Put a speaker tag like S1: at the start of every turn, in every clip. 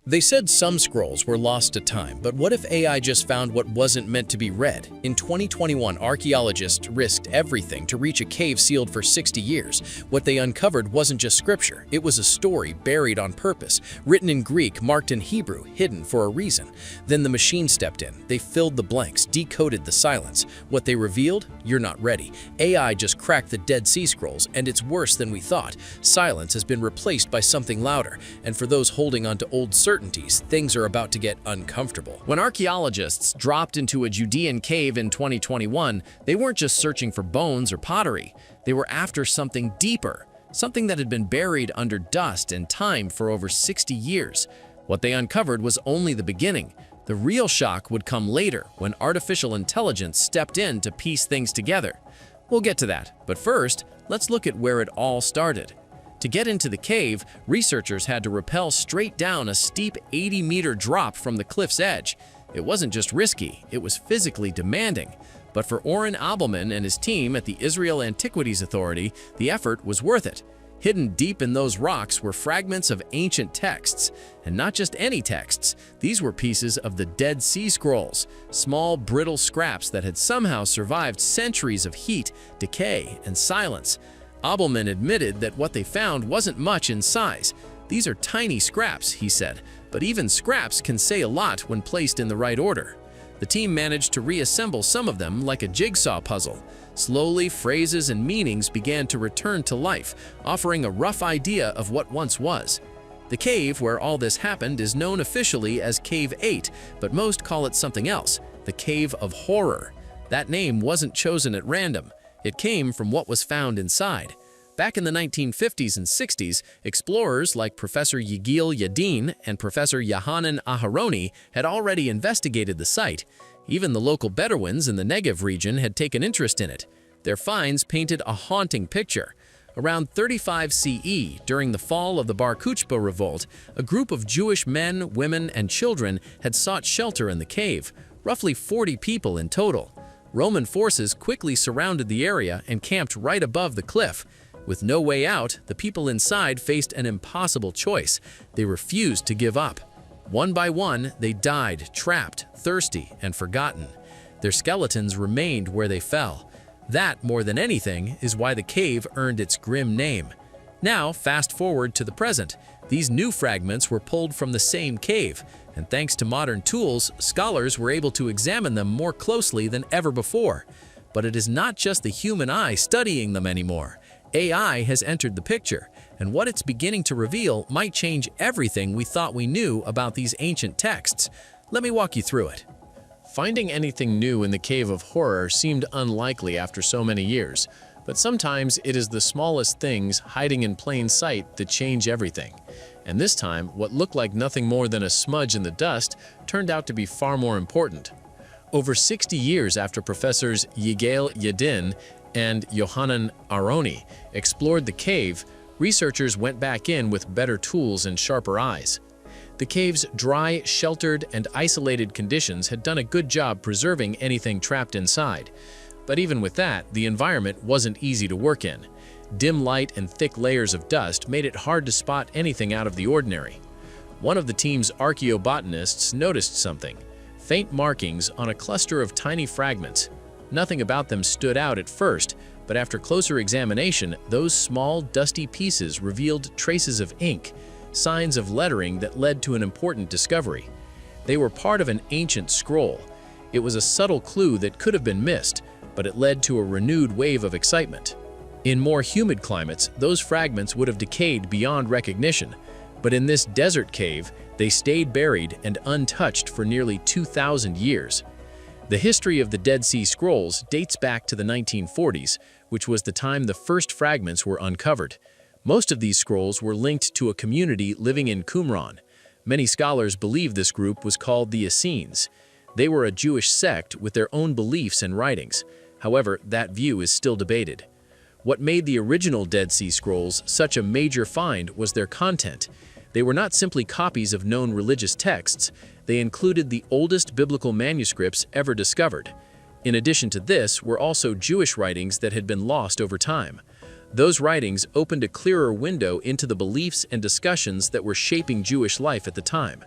S1: They said some scrolls were lost to time, but what if AI just found what wasn't meant to be read? In 2021, archaeologists risked everything to reach a cave sealed for 60 years. What they uncovered wasn't just scripture, it was a story buried on purpose, written in Greek, marked in Hebrew, hidden for a reason. Then the machine stepped in. They filled the blanks, decoded the silence. What they revealed? You're not ready. AI just cracked the Dead Sea Scrolls, and it's worse than we thought. Silence has been replaced by something louder, and for those holding on to old certainties, things are about to get uncomfortable.
S2: When archaeologists dropped into a Judean cave in 2021, they weren't just searching for bones or pottery. They were after something deeper, something that had been buried under dust and time for over 60 years. What they uncovered was only the beginning. The real shock would come later, when artificial intelligence stepped in to piece things together. We'll get to that, but first, let's look at where it all started. To get into the cave, researchers had to rappel straight down a steep 80-meter drop from the cliff's edge. It wasn't just risky, it was physically demanding. But for Oren Abelman and his team at the Israel Antiquities Authority, the effort was worth it. Hidden deep in those rocks were fragments of ancient texts. And not just any texts, these were pieces of the Dead Sea Scrolls, small, brittle scraps that had somehow survived centuries of heat, decay, and silence. Abelman admitted that what they found wasn't much in size. These are tiny scraps, he said, but even scraps can say a lot when placed in the right order. The team managed to reassemble some of them like a jigsaw puzzle. Slowly, phrases and meanings began to return to life, offering a rough idea of what once was. The cave where all this happened is known officially as Cave 8, but most call it something else, the Cave of Horror. That name wasn't chosen at random. It came from what was found inside. Back in the 1950s and 60s, explorers like Professor Yigal Yadin and Professor Yohanan Aharoni had already investigated the site. Even the local Bedouins in the Negev region had taken interest in it. Their finds painted a haunting picture. Around 35 CE, during the fall of the Bar Kokhba revolt, a group of Jewish men, women, and children had sought shelter in the cave, roughly 40 people in total. Roman forces quickly surrounded the area and camped right above the cliff. With no way out, the people inside faced an impossible choice. They refused to give up. One by one, they died, trapped, thirsty, and forgotten. Their skeletons remained where they fell. That, more than anything, is why the cave earned its grim name. Now, fast forward to the present. These new fragments were pulled from the same cave, and thanks to modern tools, scholars were able to examine them more closely than ever before. But it is not just the human eye studying them anymore. AI has entered the picture, and what it's beginning to reveal might change everything we thought we knew about these ancient texts. Let me walk you through it. Finding anything new in the Cave of Horror seemed unlikely after so many years, but sometimes it is the smallest things hiding in plain sight that change everything. And this time, what looked like nothing more than a smudge in the dust turned out to be far more important. Over 60 years after Professors Yigal Yadin and Yohanan Aharoni explored the cave, researchers went back in with better tools and sharper eyes. The cave's dry, sheltered, and isolated conditions had done a good job preserving anything trapped inside. But even with that, the environment wasn't easy to work in. Dim light and thick layers of dust made it hard to spot anything out of the ordinary. One of the team's archaeobotanists noticed something: faint markings on a cluster of tiny fragments. Nothing about them stood out at first, but after closer examination, those small, dusty pieces revealed traces of ink, signs of lettering that led to an important discovery. They were part of an ancient scroll. It was a subtle clue that could have been missed, but it led to a renewed wave of excitement. In more humid climates, those fragments would have decayed beyond recognition, but in this desert cave, they stayed buried and untouched for nearly 2,000 years. The history of the Dead Sea Scrolls dates back to the 1940s, which was the time the first fragments were uncovered. Most of these scrolls were linked to a community living in Qumran. Many scholars believe this group was called the Essenes. They were a Jewish sect with their own beliefs and writings. However, that view is still debated. What made the original Dead Sea Scrolls such a major find was their content. They were not simply copies of known religious texts. They included the oldest biblical manuscripts ever discovered. In addition to this were also Jewish writings that had been lost over time. Those writings opened a clearer window into the beliefs and discussions that were shaping Jewish life at the time.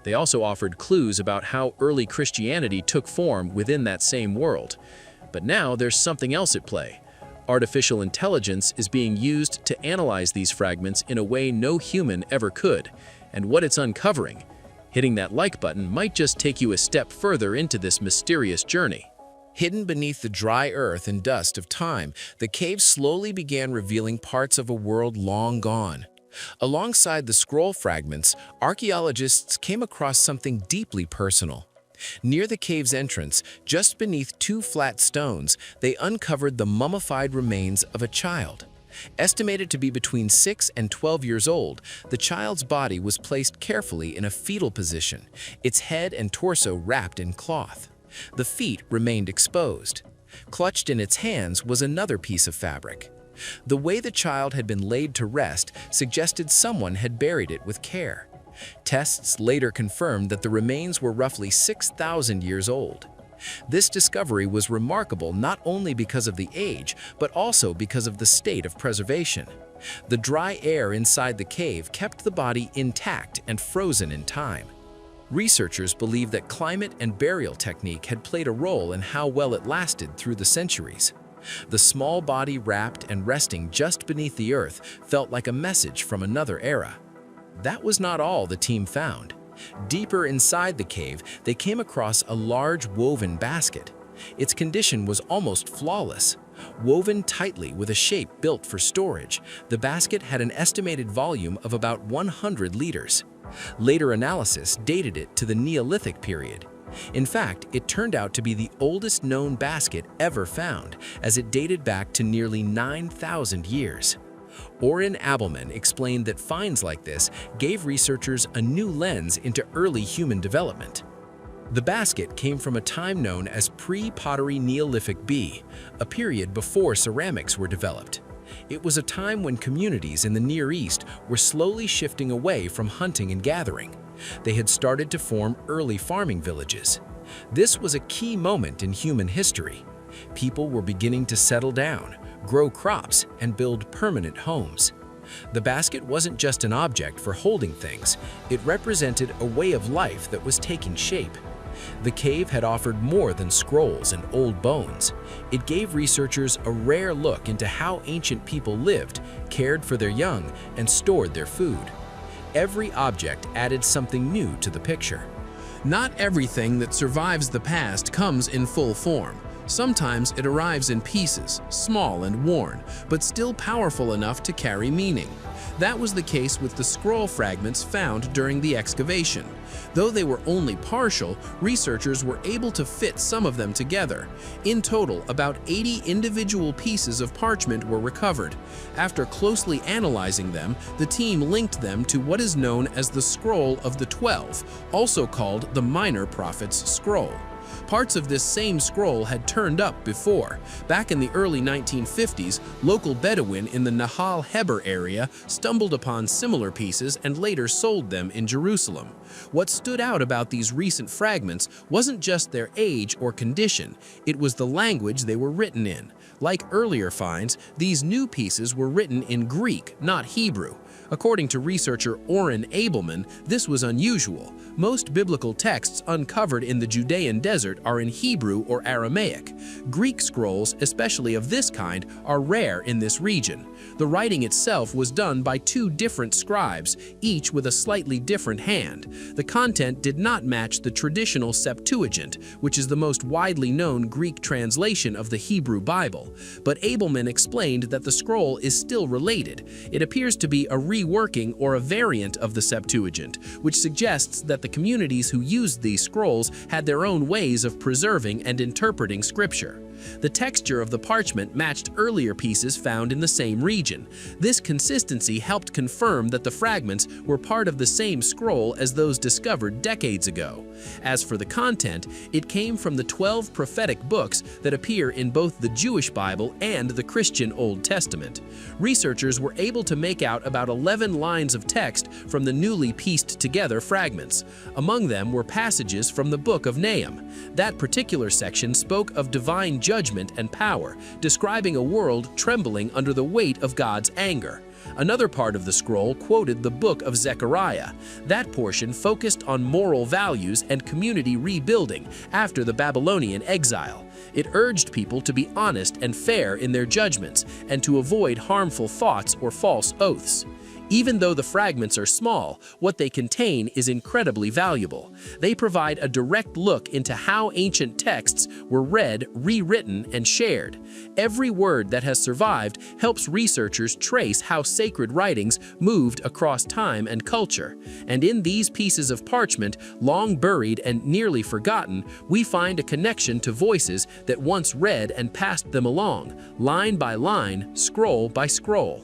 S2: They also offered clues about how early Christianity took form within that same world. But now there's something else at play. Artificial intelligence is being used to analyze these fragments in a way no human ever could, and what it's uncovering. Hitting that like button might just take you a step further into this mysterious journey.
S1: Hidden beneath the dry earth and dust of time, the cave slowly began revealing parts of a world long gone. Alongside the scroll fragments, archaeologists came across something deeply personal. Near the cave's entrance, just beneath two flat stones, they uncovered the mummified remains of a child. Estimated to be between 6 and 12 years old, the child's body was placed carefully in a fetal position, its head and torso wrapped in cloth. The feet remained exposed. Clutched in its hands was another piece of fabric. The way the child had been laid to rest suggested someone had buried it with care. Tests later confirmed that the remains were roughly 6,000 years old. This discovery was remarkable not only because of the age, but also because of the state of preservation. The dry air inside the cave kept the body intact and frozen in time. Researchers believe that climate and burial technique had played a role in how well it lasted through the centuries. The small body wrapped and resting just beneath the earth felt like a message from another era. That was not all the team found. Deeper inside the cave, they came across a large woven basket. Its condition was almost flawless. Woven tightly with a shape built for storage, the basket had an estimated volume of about 100 liters. Later analysis dated it to the Neolithic period. In fact, it turned out to be the oldest known basket ever found, as it dated back to nearly 9,000 years. Oren Abelman explained that finds like this gave researchers a new lens into early human development. The basket came from a time known as pre-pottery Neolithic B, a period before ceramics were developed. It was a time when communities in the Near East were slowly shifting away from hunting and gathering. They had started to form early farming villages. This was a key moment in human history. People were beginning to settle down, grow crops, and build permanent homes. The basket wasn't just an object for holding things, it represented a way of life that was taking shape. The cave had offered more than scrolls and old bones. It gave researchers a rare look into how ancient people lived, cared for their young, and stored their food. Every object added something new to the picture.
S2: Not everything that survives the past comes in full form. Sometimes it arrives in pieces, small and worn, but still powerful enough to carry meaning. That was the case with the scroll fragments found during the excavation. Though they were only partial, researchers were able to fit some of them together. In total, about 80 individual pieces of parchment were recovered. After closely analyzing them, the team linked them to what is known as the Scroll of the 12, also called the Minor Prophets Scroll. Parts of this same scroll had turned up before. Back in the early 1950s, local Bedouin in the Nahal Heber area stumbled upon similar pieces and later sold them in Jerusalem. What stood out about these recent fragments wasn't just their age or condition, it was the language they were written in. Like earlier finds, these new pieces were written in Greek, not Hebrew. According to researcher Oren Abelman, this was unusual. Most biblical texts uncovered in the Judean desert are in Hebrew or Aramaic. Greek scrolls, especially of this kind, are rare in this region. The writing itself was done by two different scribes, each with a slightly different hand. The content did not match the traditional Septuagint, which is the most widely known Greek translation of the Hebrew Bible. But Abelman explained that the scroll is still related. It appears to be a reworking or a variant of the Septuagint, which suggests that the communities who used these scrolls had their own ways of preserving and interpreting scripture. The texture of the parchment matched earlier pieces found in the same region. This consistency helped confirm that the fragments were part of the same scroll as those discovered decades ago. As for the content, it came from the 12 prophetic books that appear in both the Jewish Bible and the Christian Old Testament. Researchers were able to make out about 11 lines of text from the newly pieced together fragments. Among them were passages from the book of Nahum. That particular section spoke of divine judgment
S3: judgment and power, describing a world trembling under the weight of God's anger. Another part of the scroll quoted the book of Zechariah. That portion focused on moral values and community rebuilding after the Babylonian exile. It urged people to be honest and fair in their judgments and to avoid harmful thoughts or false oaths. Even though the fragments are small, what they contain is incredibly valuable. They provide a direct look into how ancient texts were read, rewritten, and shared. Every word that has survived helps researchers trace how sacred writings moved across time and culture. And in these pieces of parchment, long buried and nearly forgotten, we find a connection to voices that once read and passed them along, line by line, scroll by scroll.